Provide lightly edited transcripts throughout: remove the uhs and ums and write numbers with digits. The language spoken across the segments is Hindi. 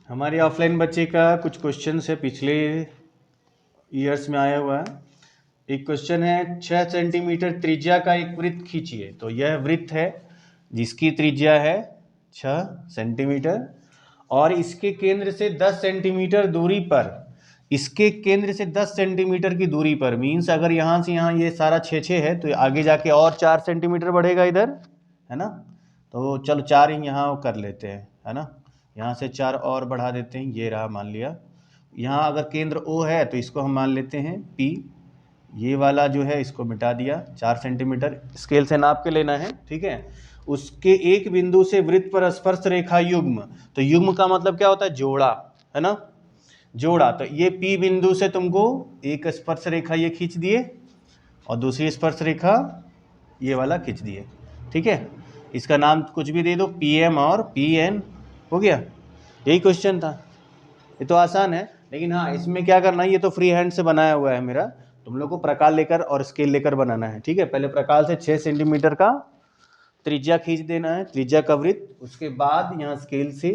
हमारे ऑफलाइन बच्चे का कुछ क्वेश्चन है पिछले ईयर्स में आया हुआ है। एक क्वेश्चन है 6 सेंटीमीटर त्रिज्या का एक वृत्त खींचिए। तो यह वृत्त है जिसकी त्रिज्या है 6 सेंटीमीटर और इसके केंद्र से 10 सेंटीमीटर दूरी पर, इसके केंद्र से 10 सेंटीमीटर की दूरी पर मीन्स अगर यहाँ से यहाँ ये सारा 6 है तो आगे जाके और 4 सेंटीमीटर बढ़ेगा इधर, है ना। तो चलो 4 ही यहाँ कर लेते हैं, है ना। यहाँ से 4 और बढ़ा देते हैं, ये रहा मान लिया। यहाँ अगर केंद्र O है तो इसको हम मान लेते हैं P। ये वाला जो है इसको मिटा दिया, 4 सेंटीमीटर स्केल से नाप के लेना है, ठीक है। उसके एक बिंदु से वृत्त पर स्पर्श रेखा युग्म, तो युग्म का मतलब क्या होता है, जोड़ा, है ना, जोड़ा। तो ये P बिंदु से तुमको एक स्पर्श रेखा ये खींच दिए और दूसरी स्पर्श रेखा ये वाला खींच दिए, ठीक है। इसका नाम कुछ भी दे दो, PM और PN, हो गया। यही क्वेश्चन था। ये तो आसान है, लेकिन हाँ इसमें क्या करना है, ये तो फ्री हैंड से बनाया हुआ है मेरा, तुम लोग को प्रकार लेकर और स्केल लेकर बनाना है, ठीक है। पहले प्रकार से 6 सेंटीमीटर का त्रिज्या खींच देना है, त्रिज्या का वृत्त। उसके बाद यहाँ स्केल से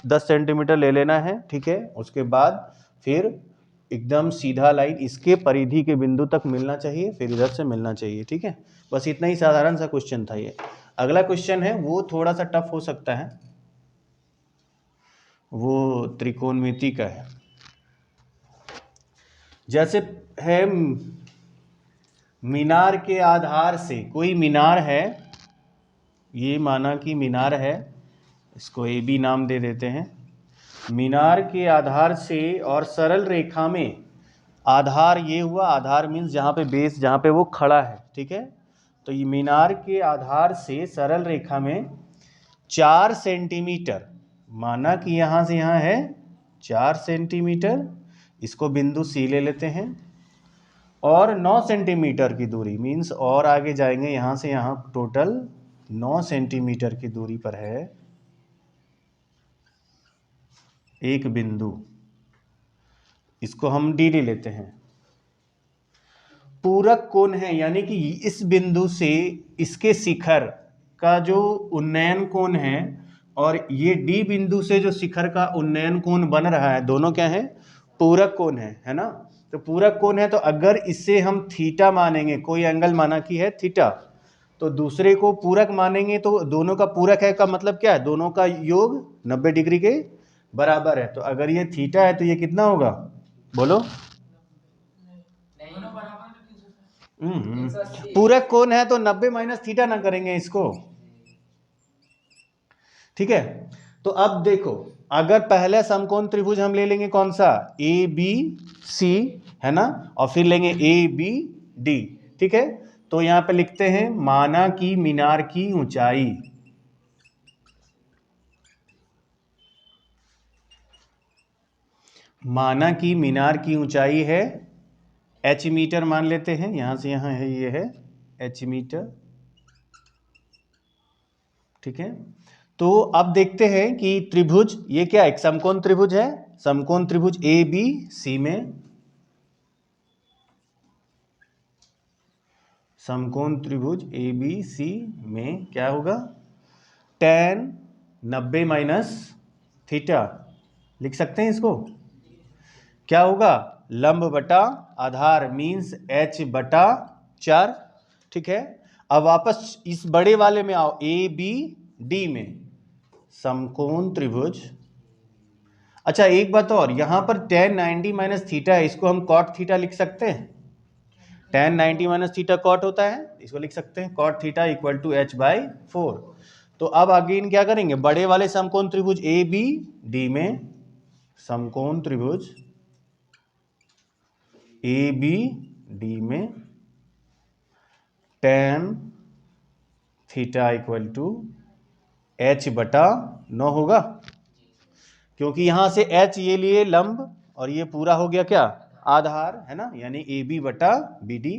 10 सेंटीमीटर ले लेना है, ठीक है। उसके बाद फिर एकदम सीधा लाइन इसके परिधि के बिंदु तक मिलना चाहिए, फिर इधर से मिलना चाहिए, ठीक है। बस इतना ही साधारण सा क्वेश्चन था ये। अगला क्वेश्चन है वो थोड़ा सा टफ हो सकता है, वो त्रिकोणमिति का है। जैसे है मीनार के आधार से, कोई मीनार है, ये माना कि मीनार है, इसको AB नाम दे देते हैं। मीनार के आधार से और सरल रेखा में, आधार ये हुआ, आधार मीन्स जहाँ पे बेस, जहाँ पे वो खड़ा है, ठीक है। तो ये मीनार के आधार से सरल रेखा में 4 सेंटीमीटर, माना कि यहाँ से यहाँ है 4 सेंटीमीटर, इसको बिंदु C ले लेते हैं, और 9 सेंटीमीटर की दूरी मीन्स और आगे जाएंगे, यहाँ से यहाँ टोटल 9 सेंटीमीटर की दूरी पर है एक बिंदु, इसको हम D ले लेते हैं। पूरक कोण है, यानी कि इस बिंदु से इसके शिखर का जो उन्नयन कोण है और ये D बिंदु से जो शिखर का उन्नयन कोण बन रहा है, दोनों क्या है, पूरक कोण है ना। तो पूरक कोण है, तो अगर इससे हम थीटा मानेंगे, कोई एंगल माना कि है थीटा, तो दूसरे को पूरक मानेंगे, तो दोनों का पूरक है का मतलब क्या है, दोनों का योग 90 डिग्री के बराबर है। तो अगर ये थीटा है तो ये कितना होगा, बोलो। पूरक कोण है तो 90 माइनस थीटा ना करेंगे इसको, ठीक है। तो अब देखो, अगर पहले समकोण त्रिभुज हम ले लेंगे कौन सा, ABC, है ना, और फिर लेंगे ABD, ठीक है। तो यहां पे लिखते हैं माना कि मीनार की ऊंचाई, माना कि मीनार की ऊंचाई है H मीटर मान लेते हैं, यहां से यहां है, ये है H मीटर, ठीक है। तो अब देखते हैं कि त्रिभुज ये क्या, एक समकोण त्रिभुज है, समकोण त्रिभुज ABC में, समकोण त्रिभुज ABC में क्या होगा, tan 90 माइनस थीटा, लिख सकते हैं इसको, क्या होगा, लंब बटा आधार मीन्स H बटा 4, ठीक है। अब वापस इस बड़े वाले में आओ, ABD में समकोण त्रिभुज। अच्छा एक बात और, यहां पर tan 90 माइनस थीटा है, इसको हम cot थीटा लिख सकते हैं, tan 90 माइनस थीटा cot होता है, इसको लिख सकते हैं cot theta equal to H/4। तो अब अगेन क्या करेंगे, बड़े वाले समकोण त्रिभुज ABD में, समकोण त्रिभुज ABD में tan theta equal to H/9 होगा, क्योंकि यहां से H ये लिए लंब और ये पूरा हो गया क्या, आधार, है ना, यानी AB/BD।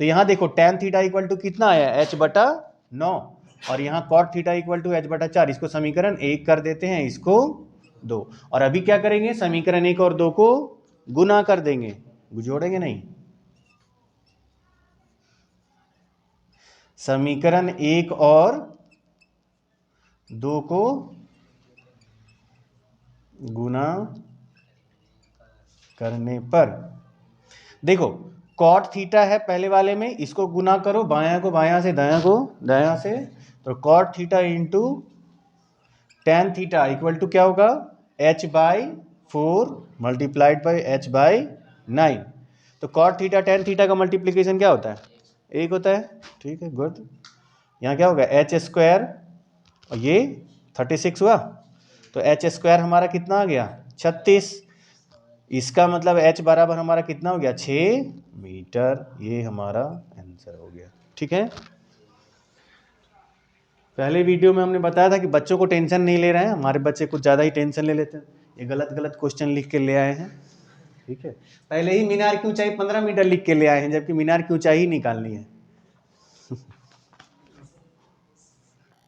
तो यहां देखो tan थीटा इक्वल टू कितना आया, H/9, और यहाँ cot theta equal to H/4। इसको समीकरण 1 कर देते हैं, इसको 2, और अभी क्या करेंगे, समीकरण 1 और 2 को गुना कर देंगे, जोड़ेंगे नहीं। समीकरण 1 और 2 को गुना करने पर, देखो कॉट थीटा है पहले वाले में, इसको गुना करो, बायां को बायां से, दायां को दायां से, तो cot theta into tan theta equal to क्या होगा, h/4 मल्टीप्लाइड बाई h/9। तो कॉट थीटा टेन थीटा का मल्टीप्लीकेशन क्या होता है, 1 होता है। ठीक है, गुड। यहाँ क्या होगा h² और ये 36 हुआ, तो h² हमारा कितना आ गया 36। इसका मतलब h बराबर हमारा कितना हो गया 6 मीटर। ये हमारा आंसर हो गया। ठीक है, पहले वीडियो में हमने बताया था कि बच्चों को टेंशन नहीं ले रहे हैं, हमारे बच्चे कुछ ज़्यादा ही टेंशन ले लेते हैं, ये गलत गलत क्वेश्चन लिख के ले आए हैं। ठीक है, पहले ही मीनार की ऊंचाई 15 मीटर लिख के ले आए हैं, जबकि मीनार की ऊंचाई ही निकालनी है।